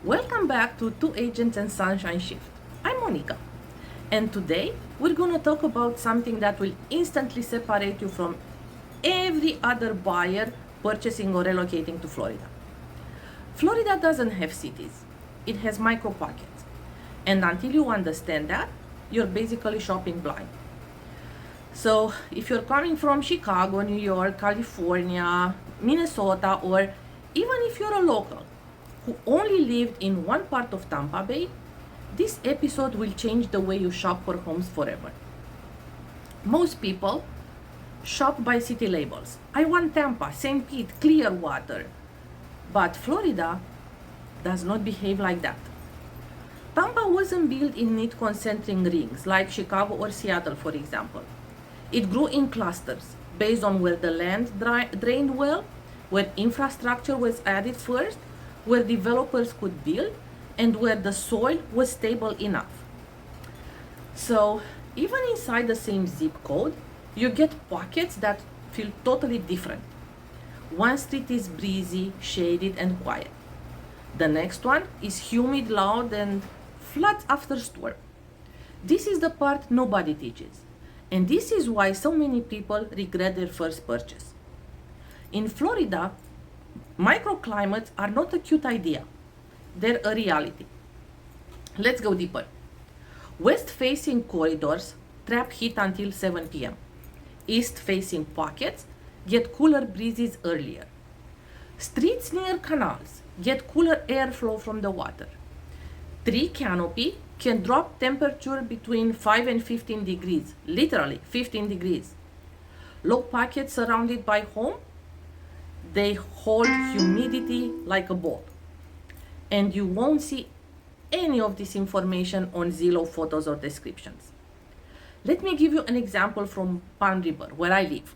Welcome back to Two Agents and Sunshine Shift. I'm Monica, and today we're going to talk about something that will instantly separate you from every other buyer purchasing or relocating to Florida. Florida doesn't have cities, it has micro pockets, and until you understand that, you're basically shopping blind. So, if you're coming from Chicago, New York, California, Minnesota, or even if you're a local who only lived in one part of Tampa Bay, this episode will change the way you shop for homes forever. Most people shop by city labels. I want Tampa, St. Pete, Clearwater. But Florida does not behave like that. Tampa wasn't built in neat concentric rings like Chicago or Seattle, for example. It grew in clusters based on where the land drained well, where infrastructure was added first, where developers could build, and where the soil was stable enough. So even inside the same zip code, you get pockets that feel totally different. One street is breezy, shaded, and quiet. The next one is humid, loud, and floods after storm. This is the part nobody teaches. And this is why so many people regret their first purchase. In Florida, microclimates are not a cute idea. They're a reality. Let's go deeper. West-facing corridors trap heat until 7 p.m. East-facing pockets get cooler breezes earlier. Streets near canals get cooler airflow from the water. Tree canopy can drop temperature between 5 and 15 degrees, literally 15 degrees. Low pockets surrounded by home, they hold humidity like a ball. And you won't see any of this information on Zillow photos or descriptions. Let me give you an example from Palm River, where I live.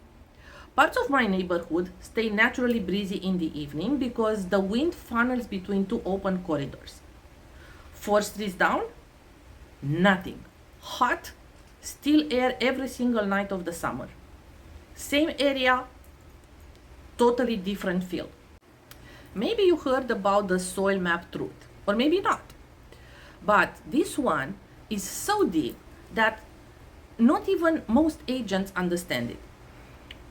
Parts of my neighborhood stay naturally breezy in the evening because the wind funnels between two open corridors. 4 streets down, nothing. Hot, still air every single night of the summer. Same area, totally different feel. Maybe you heard about the soil map truth, or maybe not. But this one is so deep that not even most agents understand it.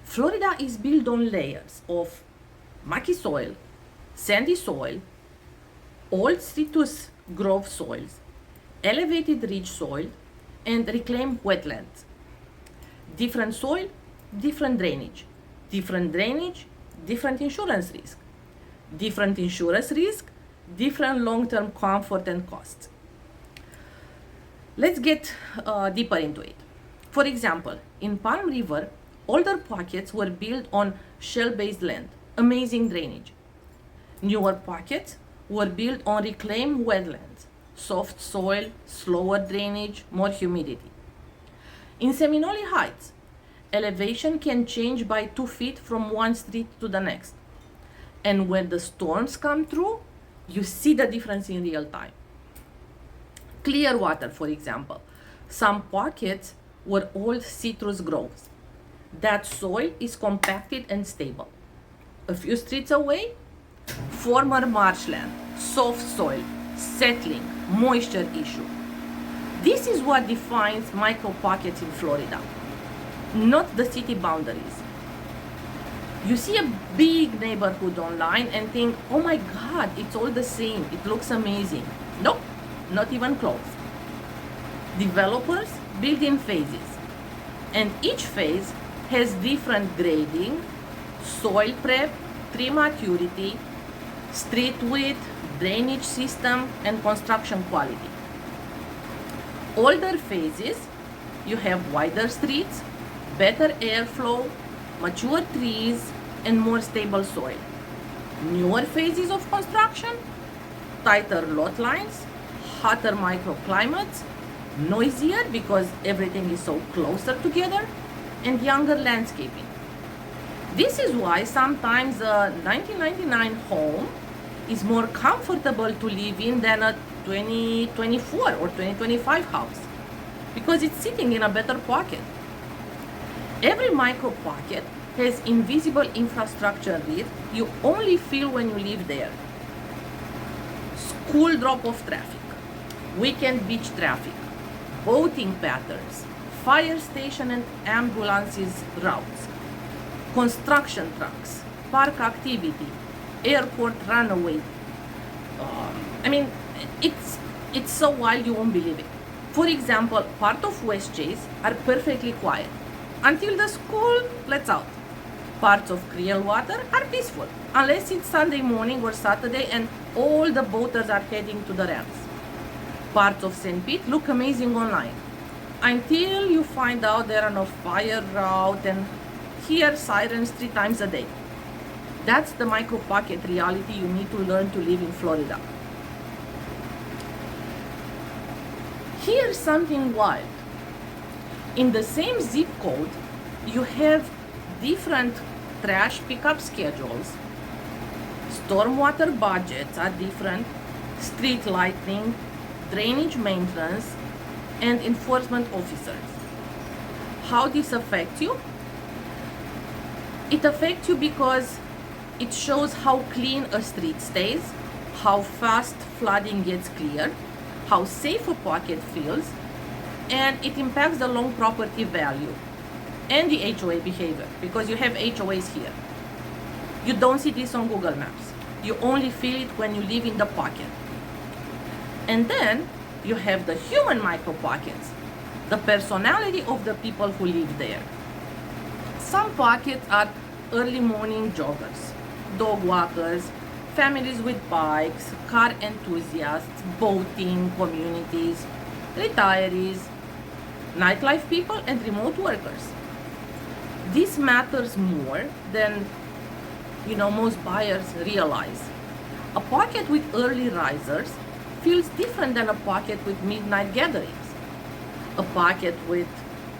Florida is built on layers of mucky soil, sandy soil, old citrus grove soils, elevated ridge soil, and reclaimed wetlands. Different soil, different drainage. Different drainage, different insurance risk. Different insurance risk, different long-term comfort and costs. Let's get deeper into it. For example, in Palm River, older pockets were built on shale-based land, amazing drainage. Newer pockets were built on reclaimed wetlands, soft soil, slower drainage, more humidity. In Seminole Heights, elevation can change by 2 feet from one street to the next. And when the storms come through, you see the difference in real time. Clearwater, for example, some pockets were old citrus groves. That soil is compacted and stable. A few streets away, former marshland, soft soil, settling, moisture issue. This is what defines micro pockets in Florida, not the city boundaries. You see a big neighborhood online and think, oh my God, it's all the same, it looks amazing. Nope, not even close. Developers build in phases, and each phase has different grading, soil prep, tree maturity, street width, drainage system, and construction quality. Older phases, you have wider streets, better airflow, mature trees, and more stable soil. Newer phases of construction, tighter lot lines, hotter microclimates, noisier because everything is so closer together, and younger landscaping. This is why sometimes a 1999 home is more comfortable to live in than a 2024 or 2025 house, because it's sitting in a better pocket. Every micro pocket has invisible infrastructure risk you only feel when you live there. Cool drop-off traffic, weekend beach traffic, boating patterns, fire station and ambulances routes, construction trucks, park activity, airport runaway. I mean, it's so wild you won't believe it. For example, part of West Chase are perfectly quiet until the school lets out. Parts of Clearwater are peaceful unless it's Sunday morning or Saturday and all the boaters are heading to the ramps. Parts of St. Pete look amazing online until you find out they're on a fire route and hear sirens 3 times a day. That's the micro pocket reality you need to learn to live in Florida. Here's something wild. In the same zip code, you have different trash pickup schedules, stormwater budgets are different, street lighting, drainage maintenance, and enforcement officers. How this affects you? It affects you because it shows how clean a street stays, how fast flooding gets cleared, how safe a pocket feels, and it impacts the long property value and the HOA behavior because you have HOAs here. You don't see this on Google Maps. You only feel it when you live in the pocket. And then you have the human micro pockets, the personality of the people who live there. Some pockets are early morning joggers, dog walkers, families with bikes, car enthusiasts, boating communities, retirees, nightlife people, and remote workers. This matters more than most buyers realize. A pocket with early risers feels different than a pocket with midnight gatherings. A pocket with,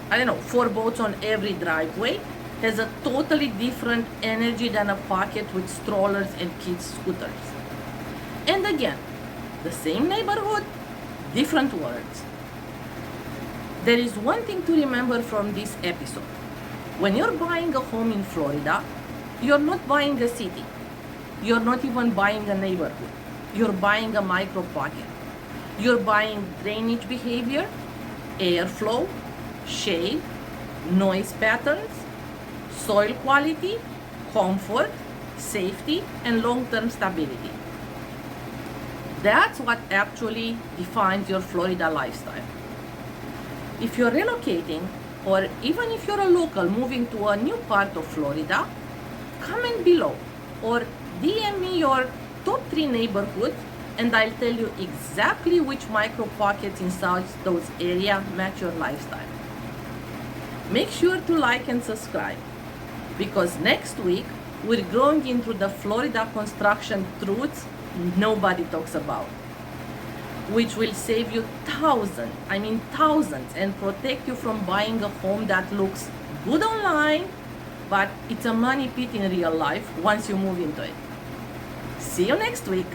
4 boats on every driveway has a totally different energy than a pocket with strollers and kids' scooters. And again, the same neighborhood, different words. There is one thing to remember from this episode. When you're buying a home in Florida, you're not buying a city. You're not even buying a neighborhood. You're buying a micro pocket. You're buying drainage behavior, airflow, shade, noise patterns, soil quality, comfort, safety, and long-term stability. That's what actually defines your Florida lifestyle. If you're relocating, or even if you're a local moving to a new part of Florida, comment below or DM me your top 3 neighborhoods and I'll tell you exactly which micro pockets inside those areas match your lifestyle. Make sure to like and subscribe because next week we're going into the Florida construction truths nobody talks about, which will save you thousands, and protect you from buying a home that looks good online, but it's a money pit in real life once you move into it. See you next week.